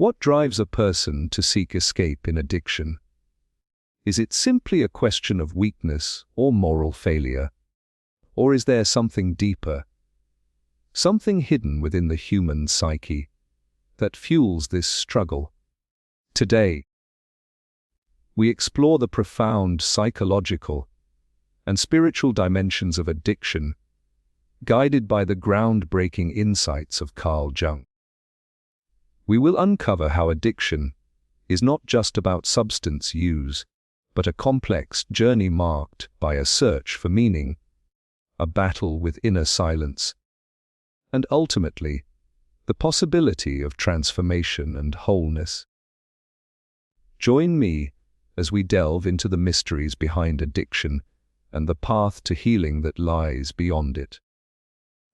What drives a person to seek escape in addiction? Is it simply a question of weakness or moral failure? Or is there something deeper, something hidden within the human psyche, that fuels this struggle? Today, we explore the profound psychological and spiritual dimensions of addiction, guided by the groundbreaking insights of Carl Jung. We will uncover how addiction is not just about substance use, but a complex journey marked by a search for meaning, a battle with inner silence, and ultimately, the possibility of transformation and wholeness. Join me as we delve into the mysteries behind addiction and the path to healing that lies beyond it.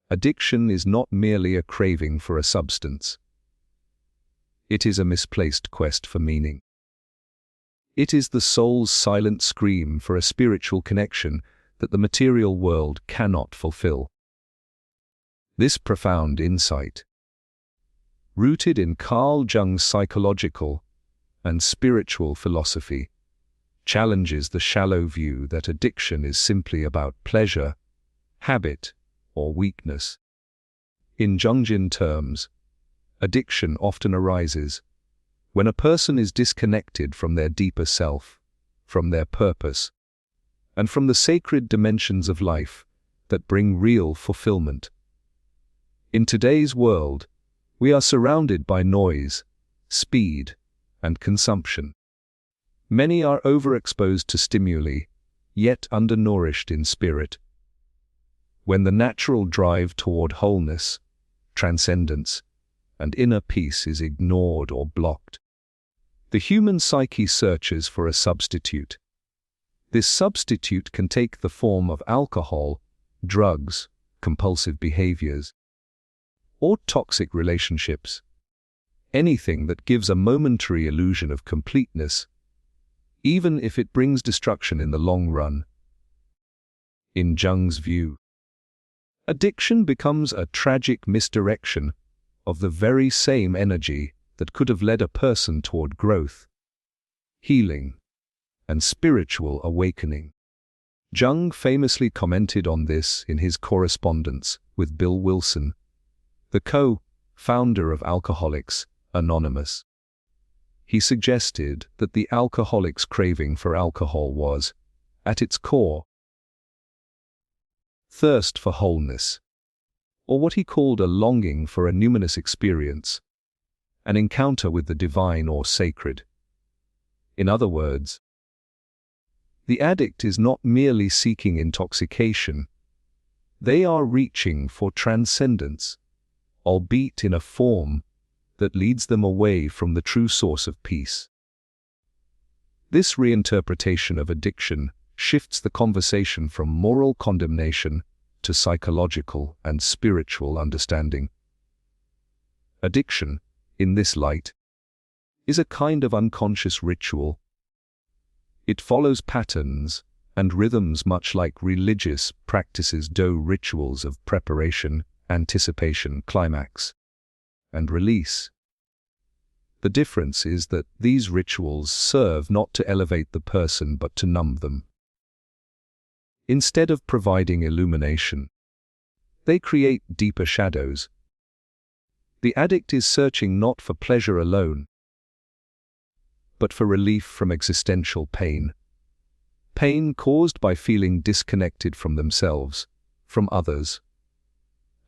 Addiction is not merely a craving for a substance. It is a misplaced quest for meaning. It is the soul's silent scream for a spiritual connection that the material world cannot fulfill. This profound insight, rooted in Carl Jung's psychological and spiritual philosophy, challenges the shallow view that addiction is simply about pleasure, habit, or weakness. In Jungian terms, addiction often arises when a person is disconnected from their deeper self, from their purpose, and from the sacred dimensions of life that bring real fulfillment. In today's world, we are surrounded by noise, speed, and consumption. Many are overexposed to stimuli, yet undernourished in spirit. When the natural drive toward wholeness, transcendence, and inner peace is ignored or blocked, the human psyche searches for a substitute. This substitute can take the form of alcohol, drugs, compulsive behaviors, or toxic relationships. Anything that gives a momentary illusion of completeness, even if it brings destruction in the long run. In Jung's view, addiction becomes a tragic misdirection of the very same energy that could have led a person toward growth, healing, and spiritual awakening. Jung famously commented on this in his correspondence with Bill Wilson, the co-founder of Alcoholics Anonymous. He suggested that the alcoholic's craving for alcohol was, at its core, thirst for wholeness, or what he called a longing for a numinous experience, an encounter with the divine or sacred. In other words, the addict is not merely seeking intoxication, they are reaching for transcendence, albeit in a form that leads them away from the true source of peace. This reinterpretation of addiction shifts the conversation from moral condemnation to psychological and spiritual understanding. Addiction, in this light, is a kind of unconscious ritual. It follows patterns and rhythms much like religious practices do, rituals of preparation, anticipation, climax, and release. The difference is that these rituals serve not to elevate the person but to numb them. Instead of providing illumination, they create deeper shadows. The addict is searching not for pleasure alone, but for relief from existential pain. Pain caused by feeling disconnected from themselves, from others,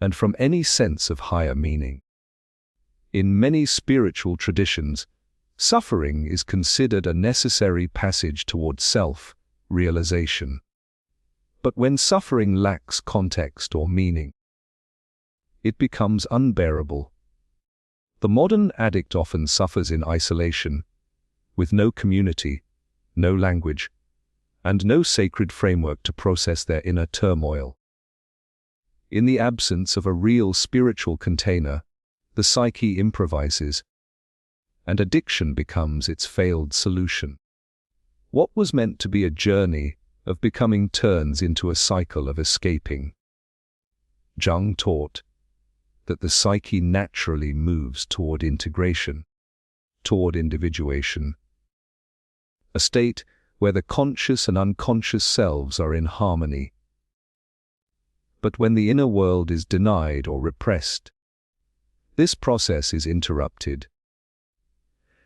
and from any sense of higher meaning. In many spiritual traditions, suffering is considered a necessary passage toward self-realization. But when suffering lacks context or meaning, it becomes unbearable. The modern addict often suffers in isolation, with no community, no language, and no sacred framework to process their inner turmoil. In the absence of a real spiritual container, the psyche improvises, and addiction becomes its failed solution. What was meant to be a journey of becoming turns into a cycle of escaping. Jung taught that the psyche naturally moves toward integration. toward individuation. A state where the conscious and unconscious selves are in harmony. But when the inner world is denied or repressed, this process is interrupted.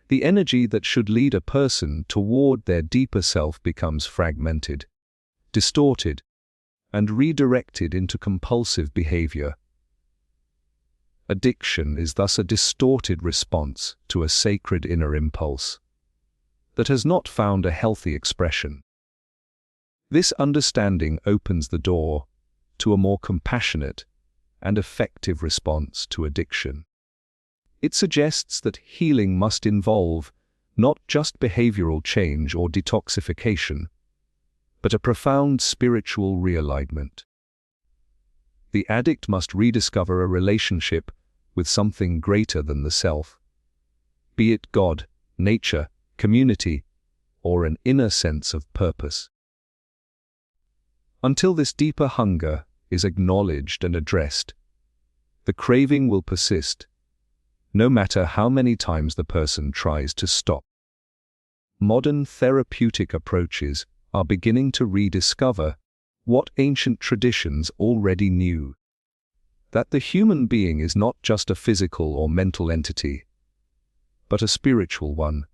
The energy that should lead a person toward their deeper self becomes fragmented, distorted, and redirected into compulsive behavior. Addiction is thus a distorted response to a sacred inner impulse that has not found a healthy expression. This understanding opens the door to a more compassionate and effective response to addiction. It suggests that healing must involve not just behavioral change or detoxification, but a profound spiritual realignment. The addict must rediscover a relationship with something greater than the self, be it God, nature, community, or an inner sense of purpose. Until this deeper hunger is acknowledged and addressed, the craving will persist, no matter how many times the person tries to stop. Modern therapeutic approaches are beginning to rediscover what ancient traditions already knew: that the human being is not just a physical or mental entity, but a spiritual one.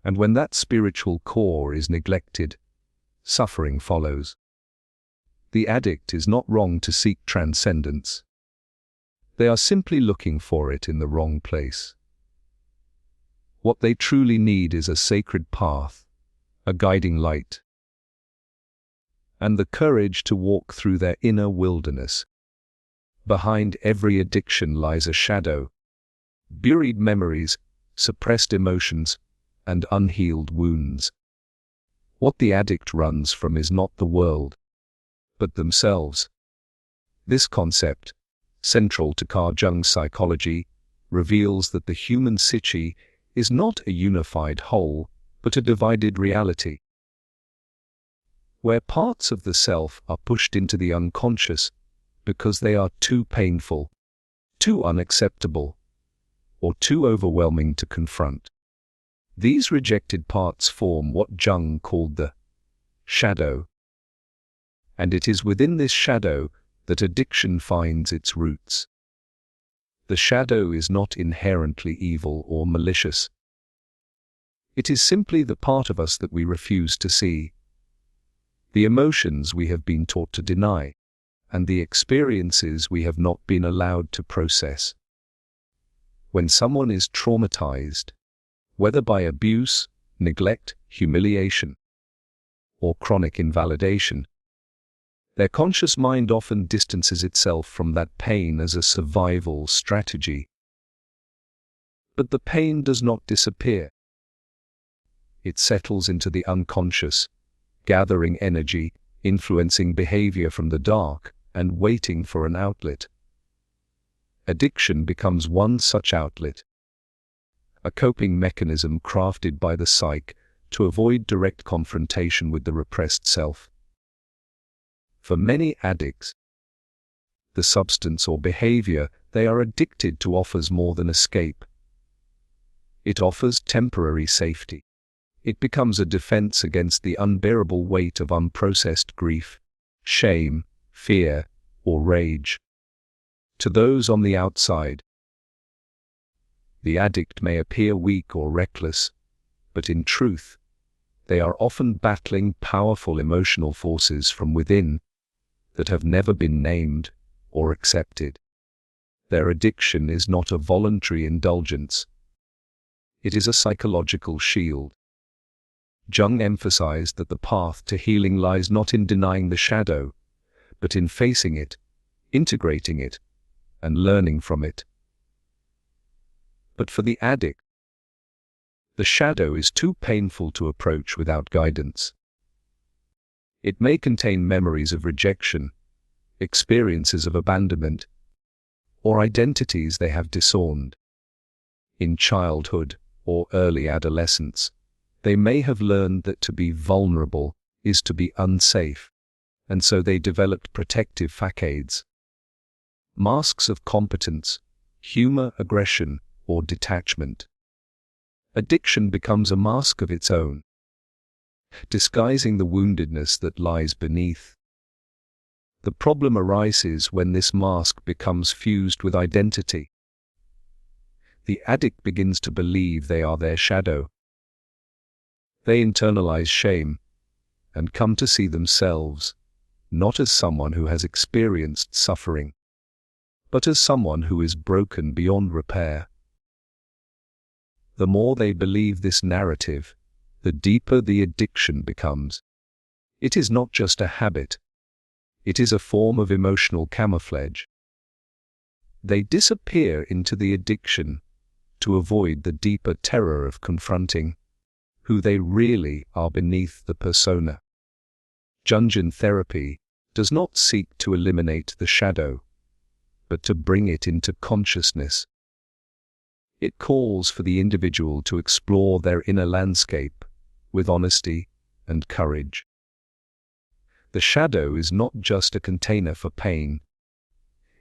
And when that spiritual core is neglected, suffering follows. The addict is not wrong to seek transcendence. They are simply looking for it in the wrong place. What they truly need is a sacred path, a guiding light, and the courage to walk through their inner wilderness. Behind every addiction lies a shadow, buried memories, suppressed emotions, and unhealed wounds. What the addict runs from is not the world, but themselves. This concept, central to Carl Jung's psychology, reveals that the human psyche is not a unified whole, but a divided reality, where parts of the self are pushed into the unconscious because they are too painful, too unacceptable, or too overwhelming to confront. These rejected parts form what Jung called the shadow, and it is within this shadow that addiction finds its roots. The shadow is not inherently evil or malicious. It is simply the part of us that we refuse to see, the emotions we have been taught to deny, and the experiences we have not been allowed to process. When someone is traumatized, whether by abuse, neglect, humiliation, or chronic invalidation, their conscious mind often distances itself from that pain as a survival strategy. But the pain does not disappear. It settles into the unconscious, gathering energy, influencing behavior from the dark, and waiting for an outlet. Addiction becomes one such outlet, a coping mechanism crafted by the psyche to avoid direct confrontation with the repressed self. For many addicts, the substance or behavior they are addicted to offers more than escape. It offers temporary safety. It becomes a defense against the unbearable weight of unprocessed grief, shame, fear, or rage. To those on the outside, the addict may appear weak or reckless, but in truth, they are often battling powerful emotional forces from within that have never been named or accepted. Their addiction is not a voluntary indulgence. It is a psychological shield. Jung emphasized that the path to healing lies not in denying the shadow, but in facing it, integrating it, and learning from it. But for the addict, the shadow is too painful to approach without guidance. It may contain memories of rejection, experiences of abandonment, or identities they have disowned. In childhood or early adolescence, they may have learned that to be vulnerable is to be unsafe, and so they developed protective facades, masks of competence, humor, aggression, or detachment. addiction becomes a mask of its own, disguising the woundedness that lies beneath. The problem arises when this mask becomes fused with identity. The addict begins to believe they are their shadow. They internalize shame and come to see themselves not as someone who has experienced suffering, but as someone who is broken beyond repair. The more they believe this narrative, the deeper the addiction becomes. It is not just a habit. It is a form of emotional camouflage. They disappear into the addiction to avoid the deeper terror of confronting who they really are beneath the persona. Jungian therapy does not seek to eliminate the shadow, but to bring it into consciousness. It calls for the individual to explore their inner landscape with honesty and courage. The shadow is not just a container for pain.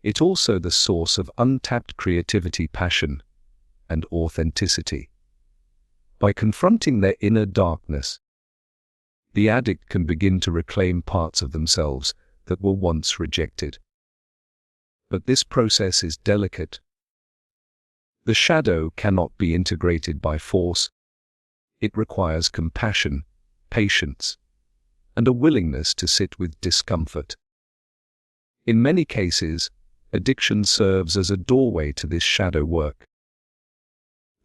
It's also the source of untapped creativity, passion, and authenticity. By confronting their inner darkness, the addict can begin to reclaim parts of themselves that were once rejected. But this process is delicate. The shadow cannot be integrated by force. It requires compassion, patience, and a willingness to sit with discomfort. In many cases, addiction serves as a doorway to this shadow work.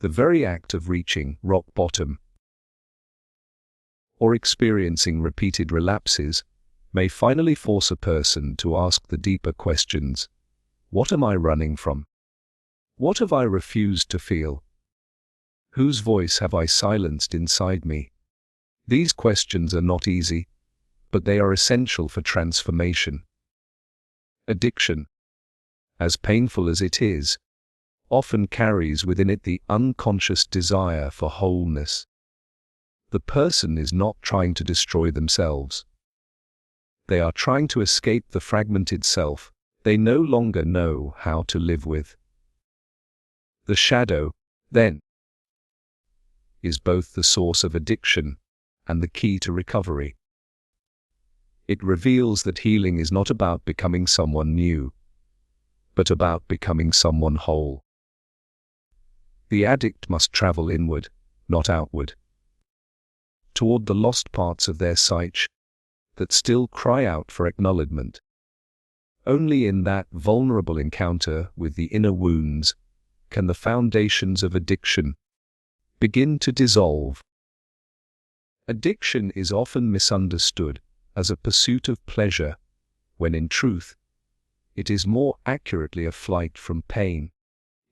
The very act of reaching rock bottom or experiencing repeated relapses may finally force a person to ask the deeper questions. What am I running from? What have I refused to feel? Whose voice have I silenced inside me? These questions are not easy, but they are essential for transformation. Addiction, as painful as it is, often carries within it the unconscious desire for wholeness. The person is not trying to destroy themselves. They are trying to escape the fragmented self they no longer know how to live with. The shadow, then, is both the source of addiction and the key to recovery. It reveals that healing is not about becoming someone new, but about becoming someone whole. The addict must travel inward, not outward, toward the lost parts of their psyche that still cry out for acknowledgement. Only in that vulnerable encounter with the inner wounds can the foundations of addiction begin to dissolve. Addiction is often misunderstood as a pursuit of pleasure, when in truth, it is more accurately a flight from pain.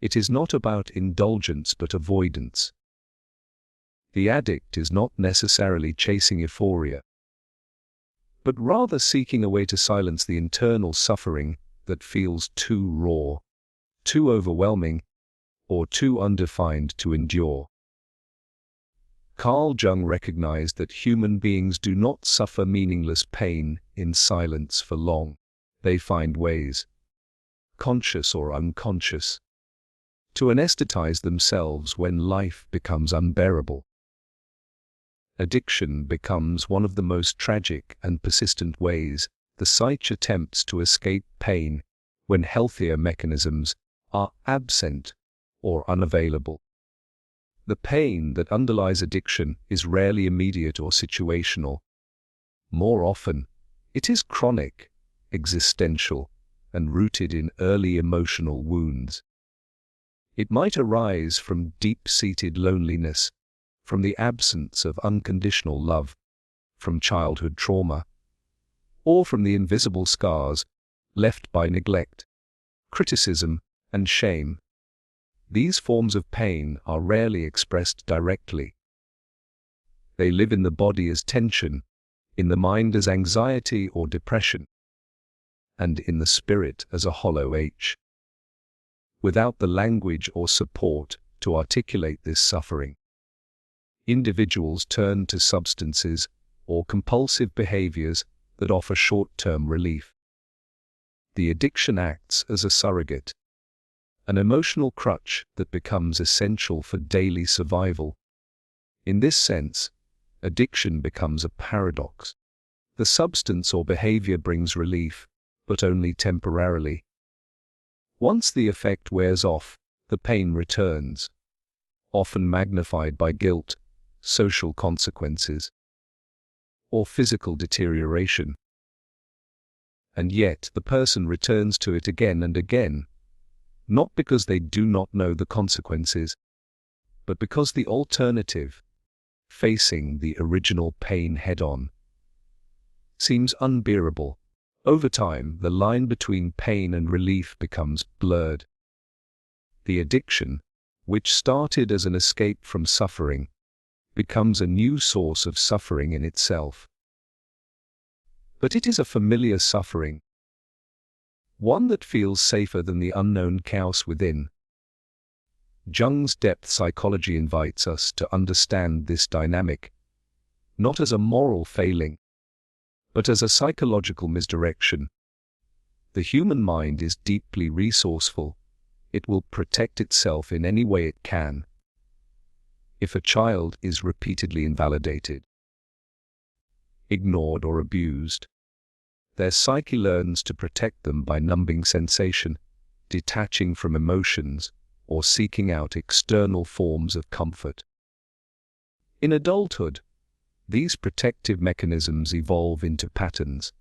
It is not about indulgence but avoidance. The addict is not necessarily chasing euphoria, but rather seeking a way to silence the internal suffering that feels too raw, too overwhelming, or too undefined to endure. Carl Jung recognized that human beings do not suffer meaningless pain in silence for long. They find ways, conscious or unconscious, to anesthetize themselves when life becomes unbearable. Addiction becomes one of the most tragic and persistent ways the psyche attempts to escape pain when healthier mechanisms are absent or unavailable. The pain that underlies addiction is rarely immediate or situational. More often, it is chronic, existential, and rooted in early emotional wounds. It might arise from deep-seated loneliness, from the absence of unconditional love, from childhood trauma, or from the invisible scars left by neglect, criticism, and shame. These forms of pain are rarely expressed directly. They live in the body as tension, in the mind as anxiety or depression, and in the spirit as a hollow ache. Without the language or support to articulate this suffering, individuals turn to substances or compulsive behaviors that offer short-term relief. The addiction acts as a surrogate, an emotional crutch that becomes essential for daily survival. In this sense, addiction becomes a paradox. The substance or behavior brings relief, but only temporarily. Once the effect wears off, the pain returns, often magnified by guilt, social consequences, or physical deterioration. And yet the person returns to it again and again, not because they do not know the consequences, but because the alternative, facing the original pain head-on, seems unbearable. Over time, the line between pain and relief becomes blurred. The addiction, which started as an escape from suffering, becomes a new source of suffering in itself. But it is a familiar suffering, one that feels safer than the unknown chaos within. Jung's depth psychology invites us to understand this dynamic, not as a moral failing, but as a psychological misdirection. The human mind is deeply resourceful. It will protect itself in any way it can. If a child is repeatedly invalidated, ignored or abused, their psyche learns to protect them by numbing sensation, detaching from emotions, or seeking out external forms of comfort. In adulthood, these protective mechanisms evolve into patterns,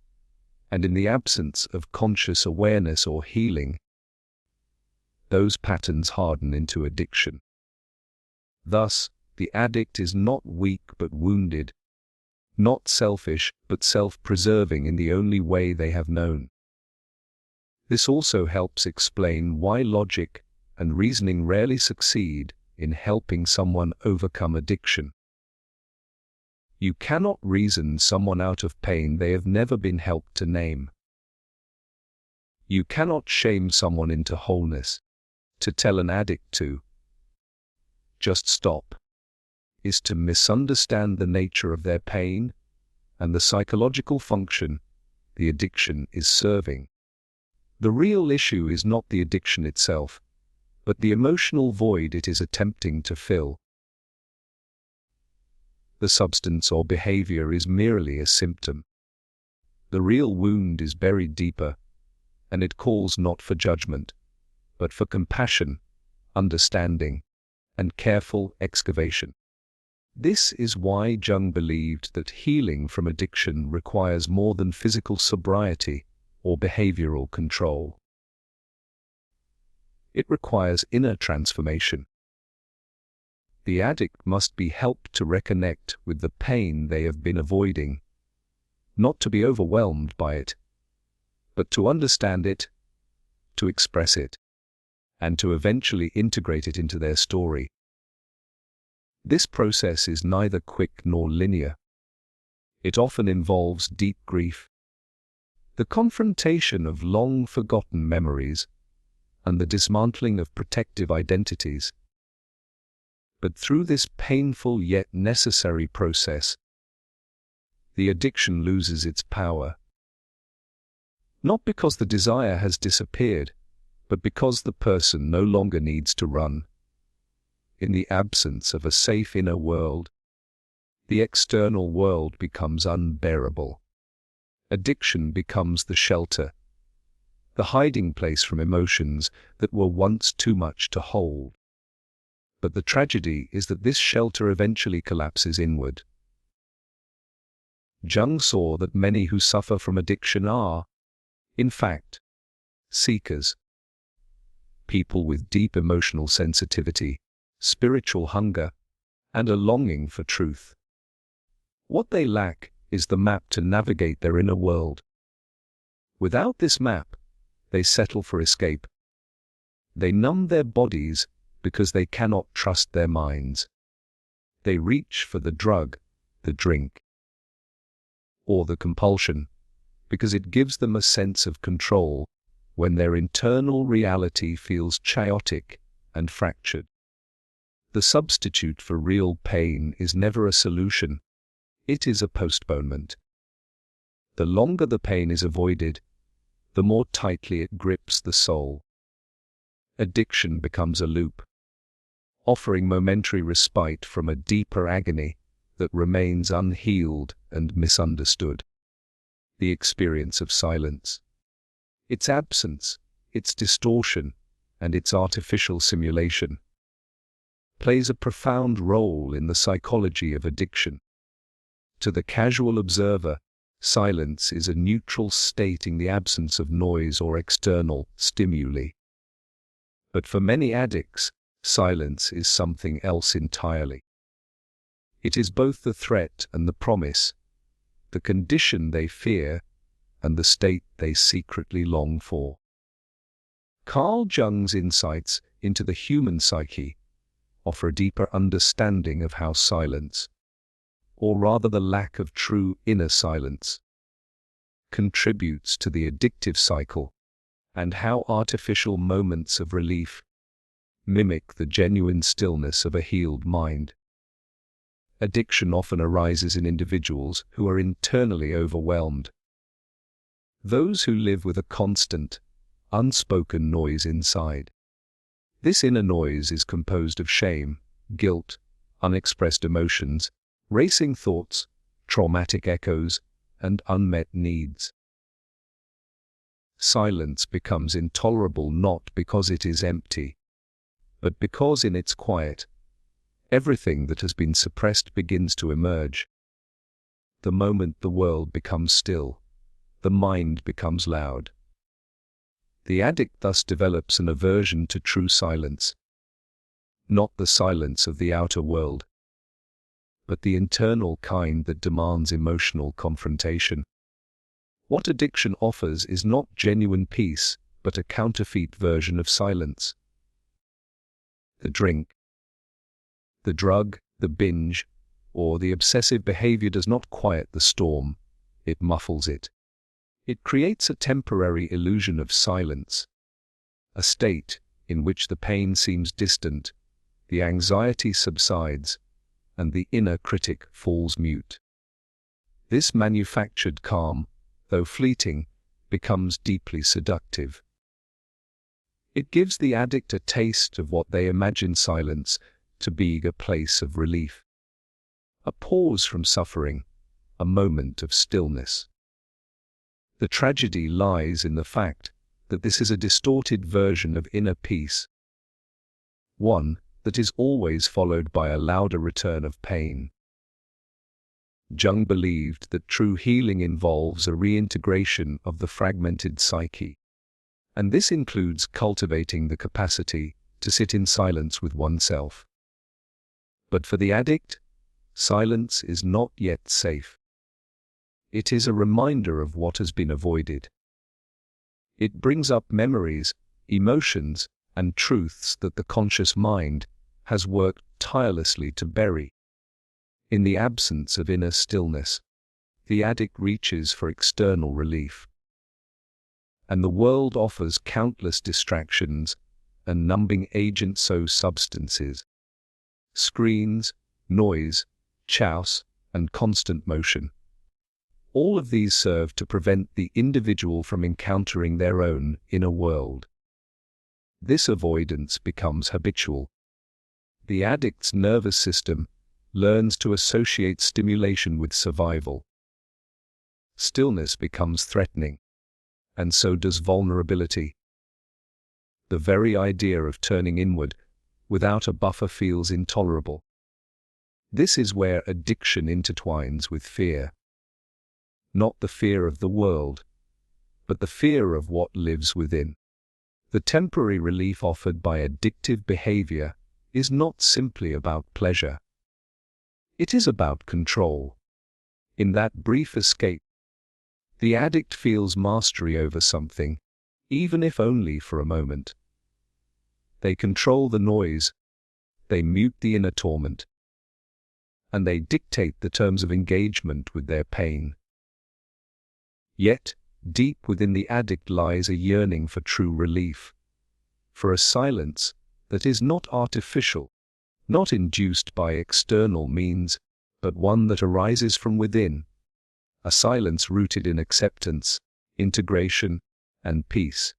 and in the absence of conscious awareness or healing, those patterns harden into addiction. Thus, the addict is not weak but wounded, not selfish but self-preserving in the only way they have known. This also helps explain why logic and reasoning rarely succeed in helping someone overcome addiction. You cannot reason someone out of pain they have never been helped to name. You cannot shame someone into wholeness. To tell an addict to just stop is to misunderstand the nature of their pain and the psychological function the addiction is serving. The real issue is not the addiction itself, but the emotional void it is attempting to fill. The substance or behavior is merely a symptom. The real wound is buried deeper, and it calls not for judgment, but for compassion, understanding, and careful excavation. This is why Jung believed that healing from addiction requires more than physical sobriety or behavioral control. It requires inner transformation. The addict must be helped to reconnect with the pain they have been avoiding, not to be overwhelmed by it, but to understand it, to express it, and to eventually integrate it into their story. This process is neither quick nor linear. It often involves deep grief, the confrontation of long-forgotten memories, and the dismantling of protective identities. But through this painful yet necessary process, the addiction loses its power. Not because the desire has disappeared, but because the person no longer needs to run. In the absence of a safe inner world, the external world becomes unbearable. Addiction becomes the shelter, the hiding place from emotions that were once too much to hold. But the tragedy is that this shelter eventually collapses inward. Jung saw that many who suffer from addiction are, in fact, seekers. People with deep emotional sensitivity, spiritual hunger, and a longing for truth. What they lack is the map to navigate their inner world. Without this map, they settle for escape. They numb their bodies because they cannot trust their minds. They reach for the drug, the drink, or the compulsion, because it gives them a sense of control when their internal reality feels chaotic and fractured. The substitute for real pain is never a solution. It is a postponement. The longer the pain is avoided, the more tightly it grips the soul. Addiction becomes a loop. offering momentary respite from a deeper agony that remains unhealed and misunderstood. The experience of silence, its absence, its distortion, and its artificial simulation, plays a profound role in the psychology of addiction. To the casual observer, silence is a neutral state in the absence of noise or external stimuli. But for many addicts, silence is something else entirely. It is both the threat and the promise, the condition they fear, and the state they secretly long for. Carl Jung's insights into the human psyche offer a deeper understanding of how silence, or rather the lack of true inner silence, contributes to the addictive cycle, and how artificial moments of relief mimic the genuine stillness of a healed mind. Addiction often arises in individuals who are internally overwhelmed. Those who live with a constant, unspoken noise inside. This inner noise is composed of shame, guilt, unexpressed emotions, racing thoughts, traumatic echoes, and unmet needs. Silence becomes intolerable not because it is empty, but because in its quiet, everything that has been suppressed begins to emerge. The moment the world becomes still, the mind becomes loud. The addict thus develops an aversion to true silence, not the silence of the outer world, but the internal kind that demands emotional confrontation. What addiction offers is not genuine peace, but a counterfeit version of silence. The drink, the drug, the binge, or the obsessive behavior does not quiet the storm, it muffles it. It creates a temporary illusion of silence, a state in which the pain seems distant, the anxiety subsides, and the inner critic falls mute. This manufactured calm, though fleeting, becomes deeply seductive. It gives the addict a taste of what they imagine silence to be, a place of relief, a pause from suffering, a moment of stillness. The tragedy lies in the fact that this is a distorted version of inner peace, one that is always followed by a louder return of pain. Jung believed that true healing involves a reintegration of the fragmented psyche, and this includes cultivating the capacity to sit in silence with oneself. But for the addict, silence is not yet safe. It is a reminder of what has been avoided. It brings up memories, emotions, and truths that the conscious mind has worked tirelessly to bury. In the absence of inner stillness, the addict reaches for external relief. And the world offers countless distractions and numbing agents, so substances, screens, noise, chaos, and constant motion. All of these serve to prevent the individual from encountering their own inner world. This avoidance becomes habitual. The addict's nervous system learns to associate stimulation with survival. Stillness becomes threatening, and so does vulnerability. The very idea of turning inward without a buffer feels intolerable. This is where addiction intertwines with fear. Not the fear of the world, but the fear of what lives within. The temporary relief offered by addictive behavior is not simply about pleasure. It is about control. In that brief escape, the addict feels mastery over something, even if only for a moment. They control the noise, they mute the inner torment, and they dictate the terms of engagement with their pain. Yet, deep within the addict lies a yearning for true relief, for a silence that is not artificial, not induced by external means, but one that arises from within, a silence rooted in acceptance, integration, and peace.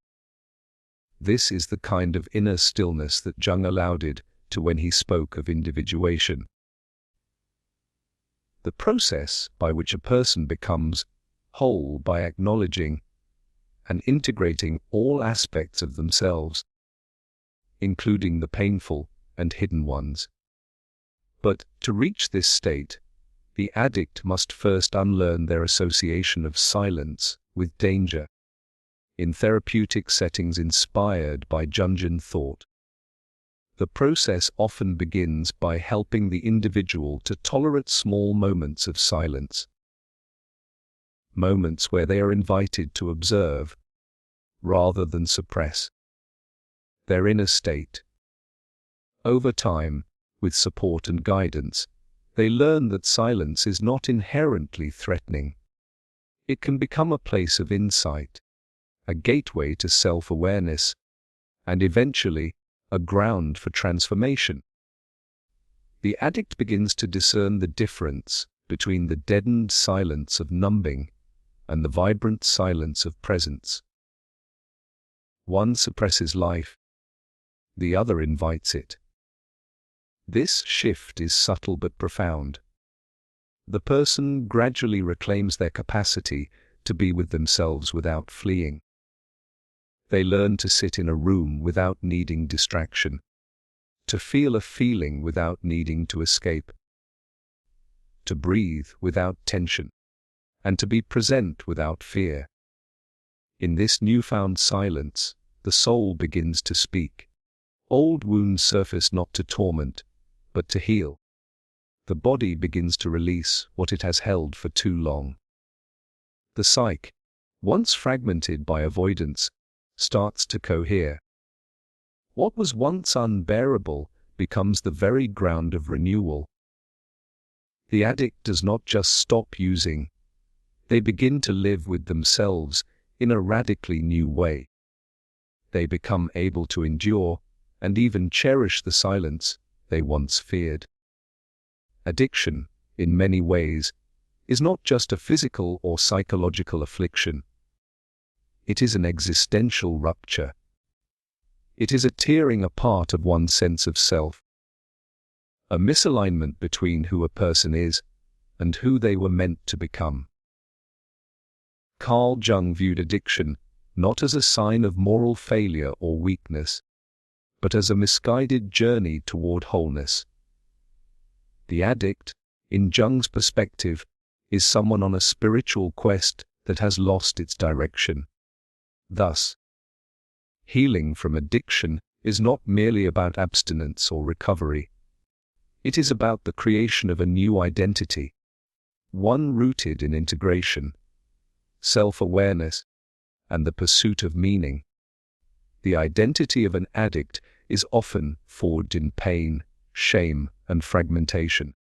This is the kind of inner stillness that Jung alluded to when he spoke of individuation. The process by which a person becomes whole by acknowledging and integrating all aspects of themselves, including the painful and hidden ones. But to reach this state, the addict must first unlearn their association of silence with danger. In therapeutic settings inspired by Jungian thought, the process often begins by helping the individual to tolerate small moments of silence. Moments where they are invited to observe, rather than suppress, their inner state. Over time, with support and guidance, they learn that silence is not inherently threatening. It can become a place of insight, a gateway to self-awareness, and eventually, a ground for transformation. The addict begins to discern the difference between the deadened silence of numbing and the vibrant silence of presence. One suppresses life, the other invites it. This shift is subtle but profound. The person gradually reclaims their capacity to be with themselves without fleeing. They learn to sit in a room without needing distraction, to feel a feeling without needing to escape, to breathe without tension, and to be present without fear. In this newfound silence, the soul begins to speak. Old wounds surface not to torment, but to heal. The body begins to release what it has held for too long. The psyche, once fragmented by avoidance, starts to cohere. What was once unbearable becomes the very ground of renewal. The addict does not just stop using, they begin to live with themselves in a radically new way. They become able to endure and even cherish the silence they once feared. Addiction, in many ways, is not just a physical or psychological affliction. It is an existential rupture. It is a tearing apart of one's sense of self, a misalignment between who a person is and who they were meant to become. Carl Jung viewed addiction not as a sign of moral failure or weakness, but as a misguided journey toward wholeness. The addict, in Jung's perspective, is someone on a spiritual quest that has lost its direction. Thus, healing from addiction is not merely about abstinence or recovery. It is about the creation of a new identity, one rooted in integration, self-awareness, and the pursuit of meaning. The identity of an addict is often forged in pain, shame, and fragmentation.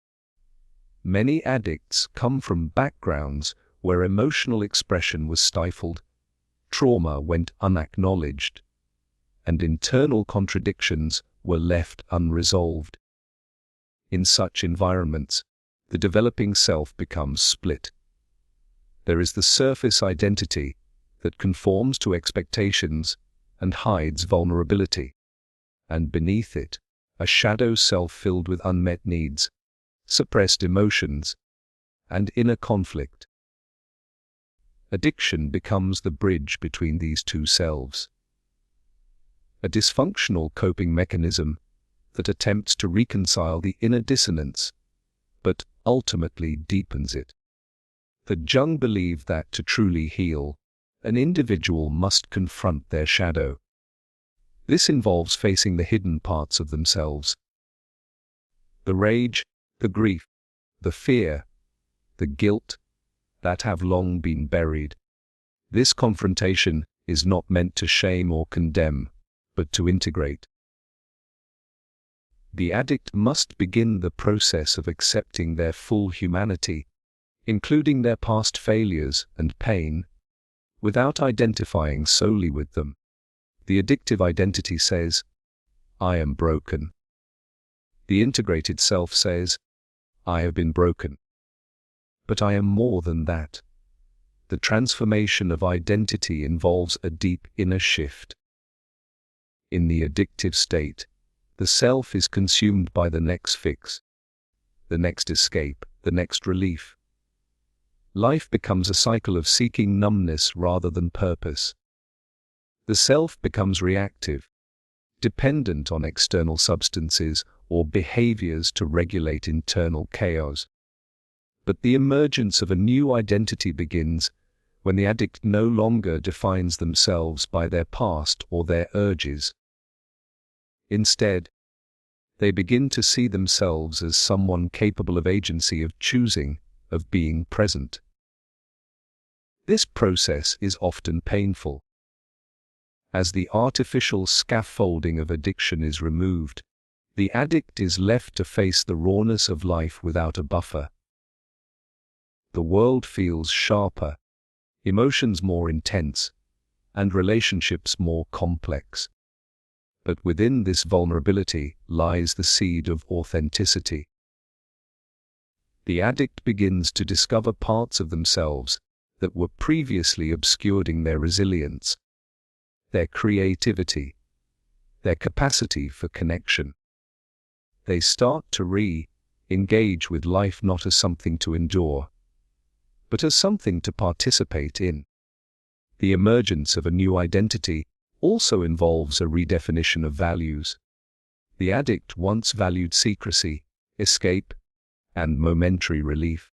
Many addicts come from backgrounds where emotional expression was stifled, trauma went unacknowledged, and internal contradictions were left unresolved. In such environments, the developing self becomes split. There is the surface identity that conforms to expectations and hides vulnerability, and beneath it, a shadow self filled with unmet needs, suppressed emotions, and inner conflict. Addiction becomes the bridge between these two selves. A dysfunctional coping mechanism that attempts to reconcile the inner dissonance, but ultimately deepens it. The Jung believed that to truly heal, an individual must confront their shadow. This involves facing the hidden parts of themselves. The rage, the grief, the fear, the guilt that have long been buried. This confrontation is not meant to shame or condemn, but to integrate. The addict must begin the process of accepting their full humanity, including their past failures and pain, without identifying solely with them. The addictive identity says, "I am broken." The integrated self says, "I have been broken. But I am more than that." The transformation of identity involves a deep inner shift. In the addictive state, The self is consumed by the next fix, the next escape, the next relief. Life becomes a cycle of seeking numbness rather than purpose. The self becomes reactive, dependent on external substances or behaviors to regulate internal chaos. But the emergence of a new identity begins when the addict no longer defines themselves by their past or their urges. Instead, they begin to see themselves as someone capable of agency, of choosing, of being present. This process is often painful. As the artificial scaffolding of addiction is removed, the addict is left to face the rawness of life without a buffer. The world feels sharper, emotions more intense, and relationships more complex. But within this vulnerability lies the seed of authenticity. The addict begins to discover parts of themselves that were previously obscuring their resilience, their creativity, their capacity for connection. They start to re-engage with life not as something to endure, but as something to participate in. The emergence of a new identity also involves a redefinition of values. The addict once valued secrecy, escape, and momentary relief.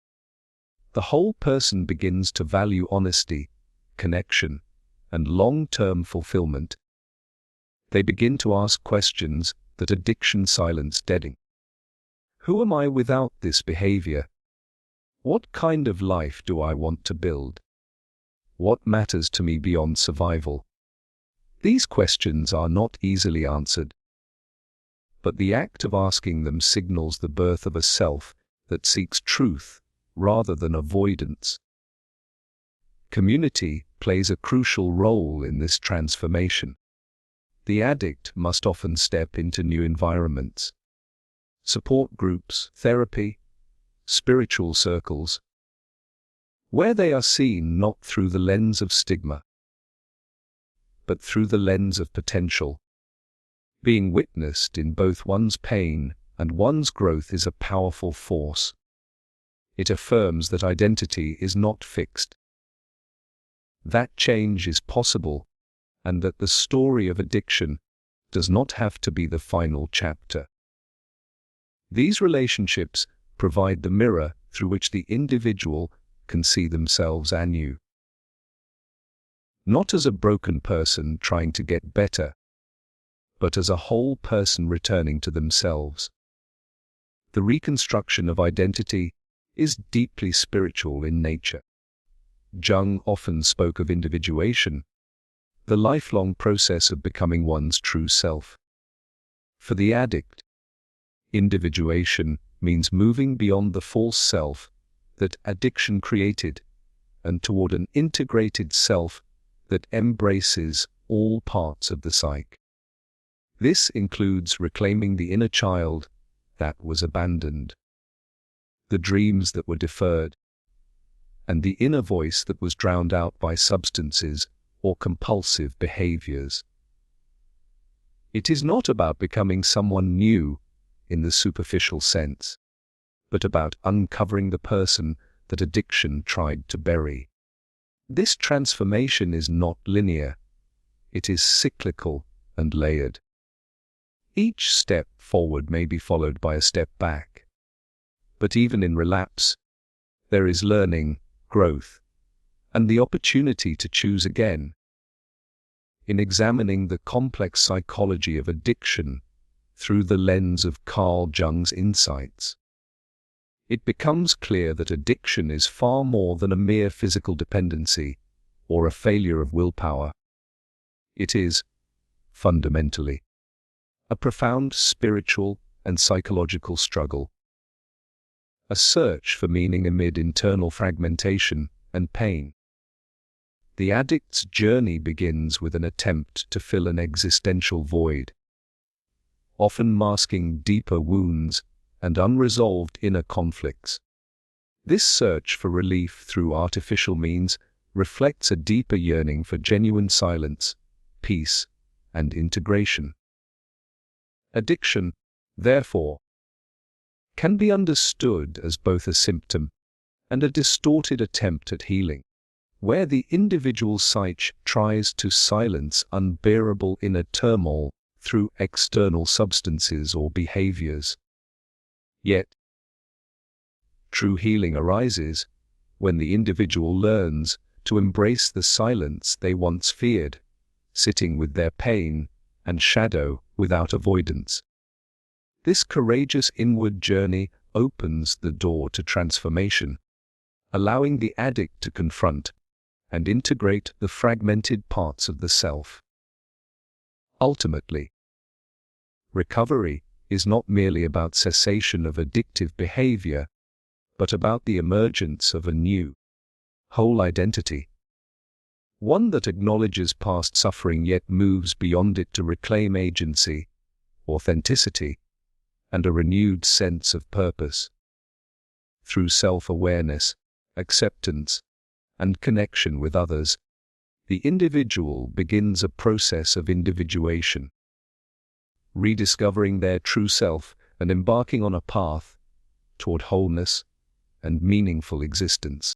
The whole person begins to value honesty, connection, and long-term fulfillment. They begin to ask questions that addiction silenced deadening. Who am I without this behavior? What kind of life do I want to build? What matters to me beyond survival? These questions are not easily answered, but the act of asking them signals the birth of a self that seeks truth rather than avoidance. Community plays a crucial role in this transformation. The addict must often step into new environments. Support groups, therapy, spiritual circles, where they are seen not through the lens of stigma, but through the lens of potential. Being witnessed in both one's pain and one's growth is a powerful force. It affirms that identity is not fixed, that change is possible, and that the story of addiction does not have to be the final chapter. These relationships provide the mirror through which the individual can see themselves anew. Not as a broken person trying to get better, but as a whole person returning to themselves. The reconstruction of identity is deeply spiritual in nature. Jung often spoke of individuation, the lifelong process of becoming one's true self. For the addict, individuation means moving beyond the false self that addiction created and toward an integrated self that embraces all parts of the psyche. This includes reclaiming the inner child that was abandoned, the dreams that were deferred, and the inner voice that was drowned out by substances or compulsive behaviors. It is not about becoming someone new in the superficial sense, but about uncovering the person that addiction tried to bury. This transformation is not linear. It is cyclical and layered. Each step forward may be followed by a step back. But even in relapse, there is learning, growth, and the opportunity to choose again. In examining the complex psychology of addiction through the lens of Carl Jung's insights, it becomes clear that addiction is far more than a mere physical dependency or a failure of willpower. It is, fundamentally, a profound spiritual and psychological struggle, a search for meaning amid internal fragmentation and pain. The addict's journey begins with an attempt to fill an existential void, often masking deeper wounds and unresolved inner conflicts. This search for relief through artificial means reflects a deeper yearning for genuine silence, peace, and integration. Addiction, therefore, can be understood as both a symptom and a distorted attempt at healing, where the individual psyche tries to silence unbearable inner turmoil through external substances or behaviors. Yet, true healing arises when the individual learns to embrace the silence they once feared, sitting with their pain and shadow without avoidance. This courageous inward journey opens the door to transformation, allowing the addict to confront and integrate the fragmented parts of the self. Ultimately, recovery is not merely about cessation of addictive behavior, but about the emergence of a new, whole identity. One that acknowledges past suffering yet moves beyond it to reclaim agency, authenticity, and a renewed sense of purpose. Through self-awareness, acceptance, and connection with others, the individual begins a process of individuation, rediscovering their true self and embarking on a path toward wholeness and meaningful existence.